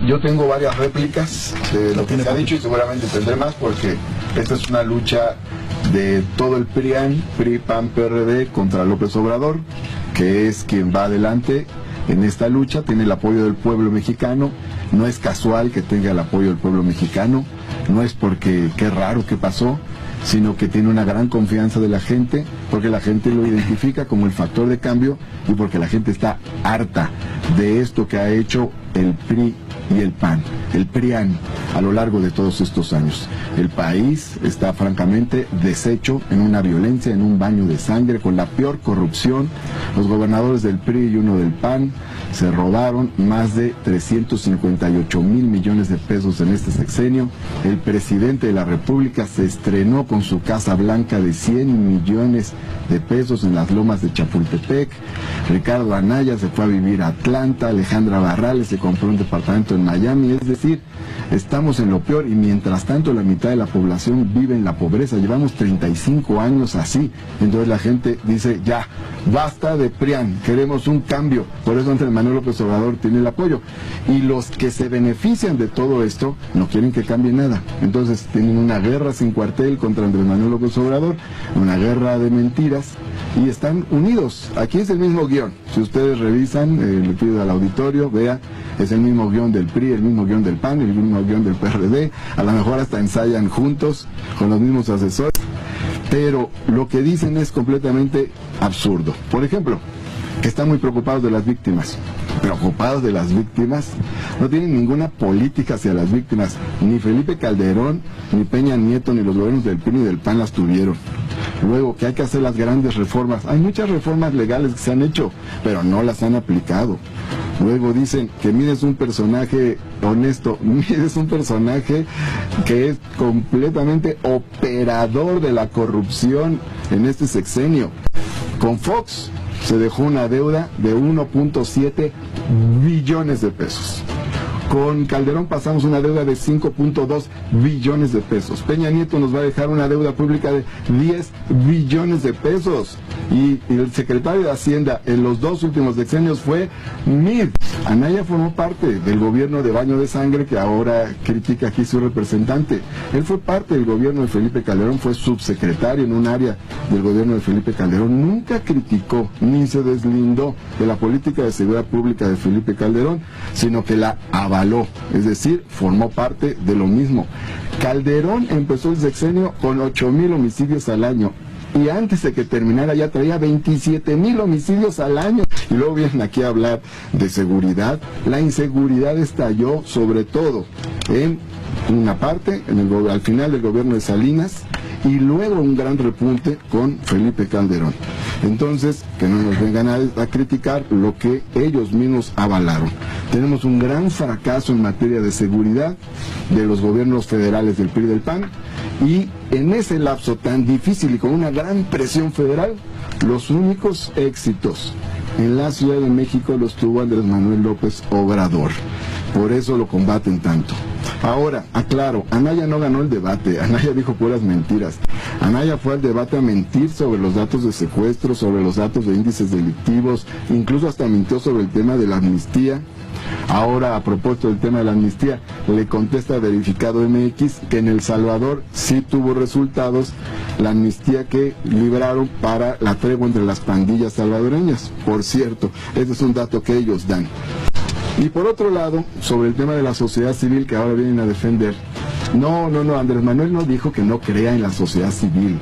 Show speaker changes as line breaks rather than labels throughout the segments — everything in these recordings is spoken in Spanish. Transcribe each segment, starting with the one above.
yo tengo varias réplicas de lo que se ha dicho y seguramente tendré más porque esta es una lucha de todo el PRIAN, PRI, PAN, PRD contra López Obrador, que es quien va adelante en esta lucha, tiene el apoyo del pueblo mexicano. No es casual que tenga el apoyo del pueblo mexicano, no es porque qué raro que pasó, sino que tiene una gran confianza de la gente, porque la gente lo identifica como el factor de cambio y porque la gente está harta de esto que ha hecho el PRI y el PAN, el PRIAN, a lo largo de todos estos años. El país está francamente deshecho en una violencia, en un baño de sangre, con la peor corrupción. Los gobernadores del PRI y uno del PAN se robaron más de 358 mil millones de pesos en este sexenio. El presidente de la República se estrenó con su Casa Blanca de 100 millones de pesos en las lomas de Chapultepec. Ricardo Anaya se fue a vivir a Atlanta. Alejandra Barrales se compró un departamento en Miami. Es decir, estamos en lo peor y mientras tanto la mitad de la población vive en la pobreza. Llevamos 35 años así. Entonces la gente dice, ya, basta de PRIAN, queremos un cambio. Por eso Andrés Manuel López Obrador tiene el apoyo. Y los que se benefician de todo esto no quieren que cambie nada. Entonces tienen una guerra sin cuartel contra Andrés Manuel López Obrador, una guerra de mentiras, y están unidos. Aquí es el mismo guión. Si ustedes revisan, le pido al auditorio, vea, es el mismo guión del PRI, el mismo guión del PAN, el mismo guión del PRD, a lo mejor hasta ensayan juntos con los mismos asesores, pero lo que dicen es completamente absurdo. Por ejemplo, que están muy preocupados de las víctimas. Preocupados de las víctimas, no tienen ninguna política hacia las víctimas. Ni Felipe Calderón, ni Peña Nieto, ni los gobiernos del PRI ni del PAN las tuvieron. Luego, que hay que hacer las grandes reformas. Hay muchas reformas legales que se han hecho, pero no las han aplicado. Luego dicen que mides un personaje honesto, mides un personaje que es completamente operador de la corrupción en este sexenio. Con Fox se dejó una deuda de 1.7 billones de pesos. Con Calderón pasamos una deuda de 5.2 billones de pesos. Peña Nieto nos va a dejar una deuda pública de 10 billones de pesos. Y el secretario de Hacienda en los dos últimos sexenios fue Mid. Anaya formó parte del gobierno de baño de sangre que ahora critica aquí su representante. Él fue parte del gobierno de Felipe Calderón, fue subsecretario en un área del gobierno de Felipe Calderón. Nunca criticó ni se deslindó de la política de seguridad pública de Felipe Calderón, sino que la avaló, es decir, formó parte de lo mismo. Calderón empezó el sexenio con 8,000 homicidios al año. Y antes de que terminara ya traía 27,000 homicidios al año. Y luego vienen aquí a hablar de seguridad. La inseguridad estalló sobre todo en una parte, al final del gobierno de Salinas, y luego un gran repunte con Felipe Calderón. Entonces, que no nos vengan a criticar lo que ellos mismos avalaron. Tenemos un gran fracaso en materia de seguridad de los gobiernos federales del PRI y del PAN, y en ese lapso tan difícil y con una gran presión federal, los únicos éxitos en la Ciudad de México los tuvo Andrés Manuel López Obrador. Por eso lo combaten tanto. Ahora, aclaro, Anaya no ganó el debate, Anaya dijo puras mentiras. Anaya fue al debate a mentir sobre los datos de secuestro, sobre los datos de índices delictivos, incluso hasta mintió sobre el tema de la amnistía. Ahora, a propósito del tema de la amnistía, le contesta Verificado MX que en El Salvador sí tuvo resultados la amnistía que libraron para la tregua entre las pandillas salvadoreñas. Por cierto, ese es un dato que ellos dan. Y por otro lado, sobre el tema de la sociedad civil que ahora vienen a defender, no, Andrés Manuel no dijo que no crea en la sociedad civil.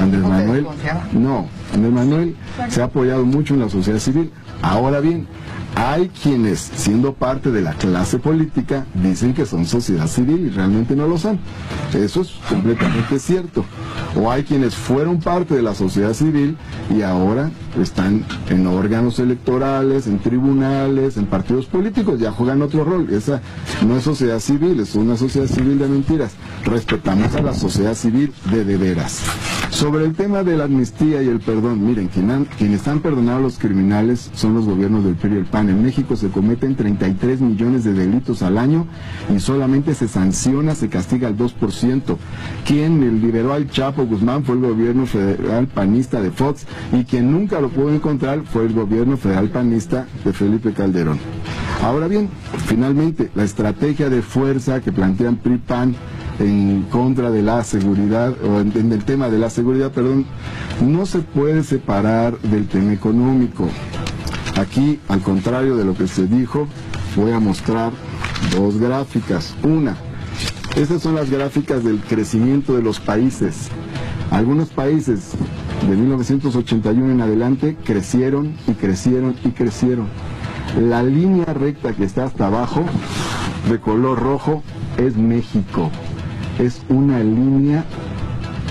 Andrés Manuel se ha apoyado mucho en la sociedad civil. Ahora bien, hay quienes, siendo parte de la clase política, dicen que son sociedad civil y realmente no lo son. Eso es completamente cierto. O hay quienes fueron parte de la sociedad civil y ahora están en órganos electorales, en tribunales, en partidos políticos, ya juegan otro rol. Esa no es sociedad civil, es una sociedad civil de mentiras. Respetamos a la sociedad civil de veras. Sobre el tema de la amnistía y el perdón, miren, quienes han perdonado a los criminales son los gobiernos del PRI y el PAN. En México se cometen 33 millones de delitos al año y solamente se sanciona, se castiga al 2%. Quien liberó al Chapo Guzmán fue el gobierno federal panista de Fox, y quien nunca lo pudo encontrar fue el gobierno federal panista de Felipe Calderón. Ahora bien, finalmente, la estrategia de fuerza que plantean PRI y PAN en contra de la seguridad, o en el tema de la seguridad, perdón, no se puede separar del tema económico. Aquí, al contrario de lo que se dijo, voy a mostrar dos gráficas. Una, estas son las gráficas del crecimiento de los países. Algunos países de 1981 en adelante crecieron y crecieron y crecieron. La línea recta que está hasta abajo, de color rojo, es México. Es una línea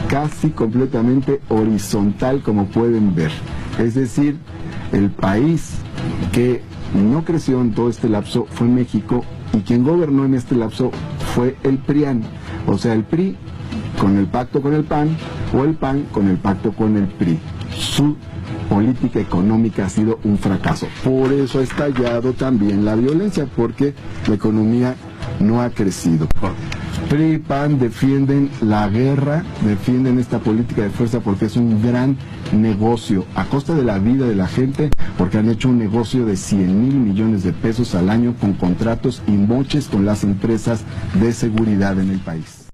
casi completamente horizontal, como pueden ver. Es decir, el país que no creció en todo este lapso fue México, y quien gobernó en este lapso fue el PRIAN. O sea, el PRI con el pacto con el PAN, o el PAN con el pacto con el PRI. Su política económica ha sido un fracaso. Por eso ha estallado también la violencia, porque la economía no ha crecido. PRI y PAN defienden la guerra, defienden esta política de fuerza porque es un gran negocio, a costa de la vida de la gente, porque han hecho un negocio de 100,000 millones de pesos al año con contratos y moches con las empresas de seguridad en el país.